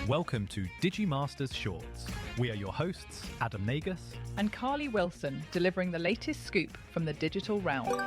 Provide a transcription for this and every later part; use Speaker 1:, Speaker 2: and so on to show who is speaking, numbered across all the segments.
Speaker 1: Welcome to Digimasters Shorts. We are your hosts, Adam Nagus
Speaker 2: and Carly Wilson, delivering the latest scoop from the digital realm.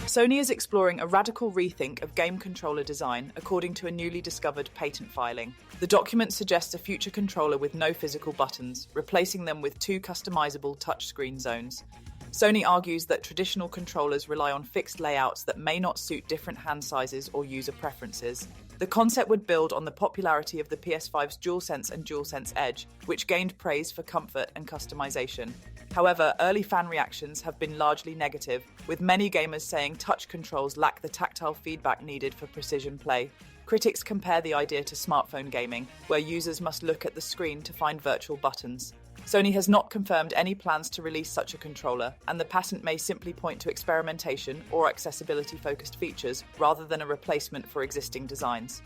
Speaker 3: Sony is exploring a radical rethink of game controller design, according to a newly discovered patent filing. The document suggests a future controller with no physical buttons, replacing them with two customizable touchscreen zones. Sony argues that traditional controllers rely on fixed layouts that may not suit different hand sizes or user preferences. The concept would build on the popularity of the PS5's DualSense and DualSense Edge, which gained praise for comfort and customization. However, early fan reactions have been largely negative, with many gamers saying touch controls lack the tactile feedback needed for precision play. Critics compare the idea to smartphone gaming, where users must look at the screen to find virtual buttons. Sony has not confirmed any plans to release such a controller, and the patent may simply point to experimentation or accessibility-focused features rather than a replacement for existing designs.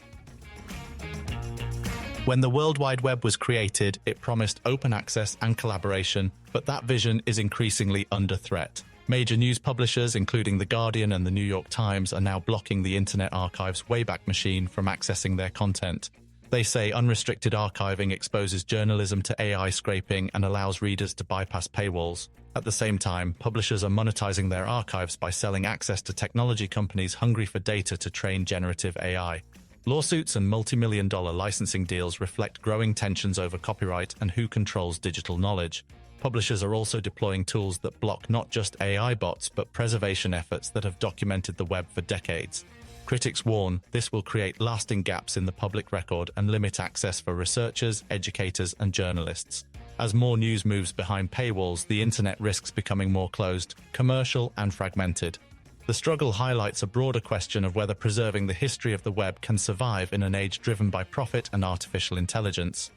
Speaker 4: When the World Wide Web was created, it promised open access and collaboration, but that vision is increasingly under threat. Major news publishers, including The Guardian and The New York Times, are now blocking the Internet Archive's Wayback machine from accessing their content. They say unrestricted archiving exposes journalism to AI scraping and allows readers to bypass paywalls. At the same time, publishers are monetizing their archives by selling access to technology companies hungry for data to train generative AI. Lawsuits and multi-million-dollar licensing deals reflect growing tensions over copyright and who controls digital knowledge. Publishers are also deploying tools that block not just AI bots but preservation efforts that have documented the web for decades. Critics warn this will create lasting gaps in the public record and limit access for researchers, educators, and journalists. As more news moves behind paywalls, the internet risks becoming more closed, commercial, and fragmented. The struggle highlights a broader question of whether preserving the history of the web can survive in an age driven by profit and artificial intelligence.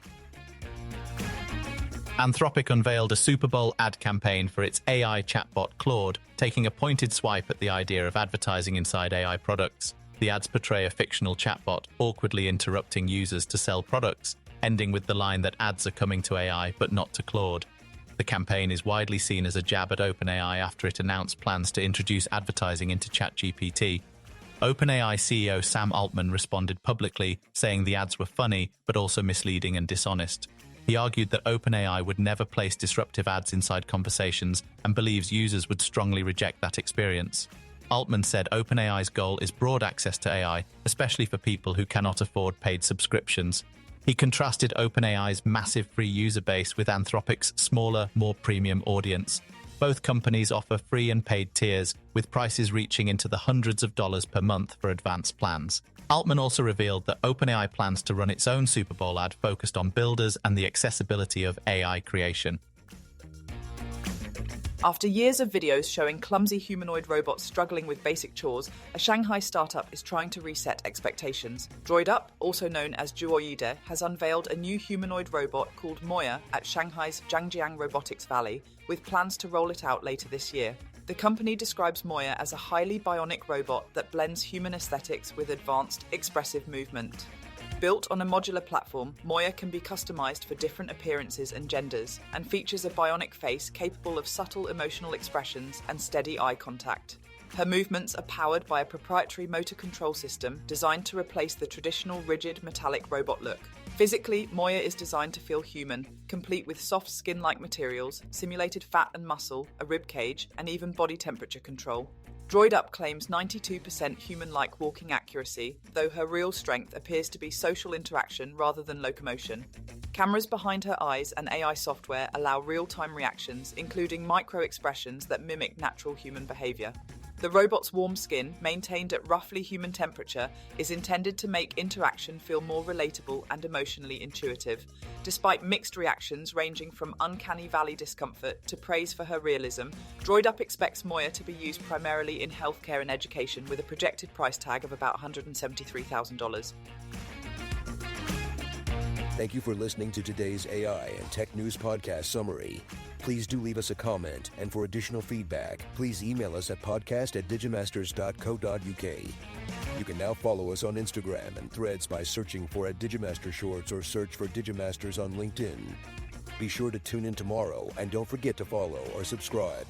Speaker 4: Anthropic unveiled a Super Bowl ad campaign for its AI chatbot Claude, taking a pointed swipe at the idea of advertising inside AI products. The ads portray a fictional chatbot awkwardly interrupting users to sell products, ending with the line that ads are coming to AI but not to Claude. The campaign is widely seen as a jab at OpenAI after it announced plans to introduce advertising into ChatGPT. OpenAI CEO Sam Altman responded publicly, saying the ads were funny but also misleading and dishonest. He argued that OpenAI would never place disruptive ads inside conversations and believes users would strongly reject that experience. Altman said OpenAI's goal is broad access to AI, especially for people who cannot afford paid subscriptions. He contrasted OpenAI's massive free user base with Anthropic's smaller, more premium audience. Both companies offer free and paid tiers, with prices reaching into the hundreds of dollars per month for advanced plans. Altman also revealed that OpenAI plans to run its own Super Bowl ad focused on builders and the accessibility of AI creation.
Speaker 3: After years of videos showing clumsy humanoid robots struggling with basic chores, a Shanghai startup is trying to reset expectations. DroidUp, also known as Droide, has unveiled a new humanoid robot called Moya at Shanghai's Zhangjiang Robotics Valley, with plans to roll it out later this year. The company describes Moya as a highly bionic robot that blends human aesthetics with advanced, expressive movement. Built on a modular platform, Moya can be customized for different appearances and genders, and features a bionic face capable of subtle emotional expressions and steady eye contact. Her movements are powered by a proprietary motor control system designed to replace the traditional rigid metallic robot look. Physically, Moya is designed to feel human, complete with soft skin-like materials, simulated fat and muscle, a rib cage, and even body temperature control. DroidUp claims 92% human-like walking accuracy, though her real strength appears to be social interaction rather than locomotion. Cameras behind her eyes and AI software allow real-time reactions, including micro-expressions that mimic natural human behavior. The robot's warm skin, maintained at roughly human temperature, is intended to make interaction feel more relatable and emotionally intuitive. Despite mixed reactions ranging from uncanny valley discomfort to praise for her realism, DroidUp expects Moya to be used primarily in healthcare and education, with a projected price tag of about $173,000.
Speaker 5: Thank you for listening to today's AI and Tech News Podcast summary. Please do leave us a comment, and for additional feedback, please email us at podcast@digimasters.co.uk. You can now follow us on Instagram and Threads by searching for @Digimaster Shorts or search for Digimasters on LinkedIn. Be sure to tune in tomorrow, and don't forget to follow or subscribe.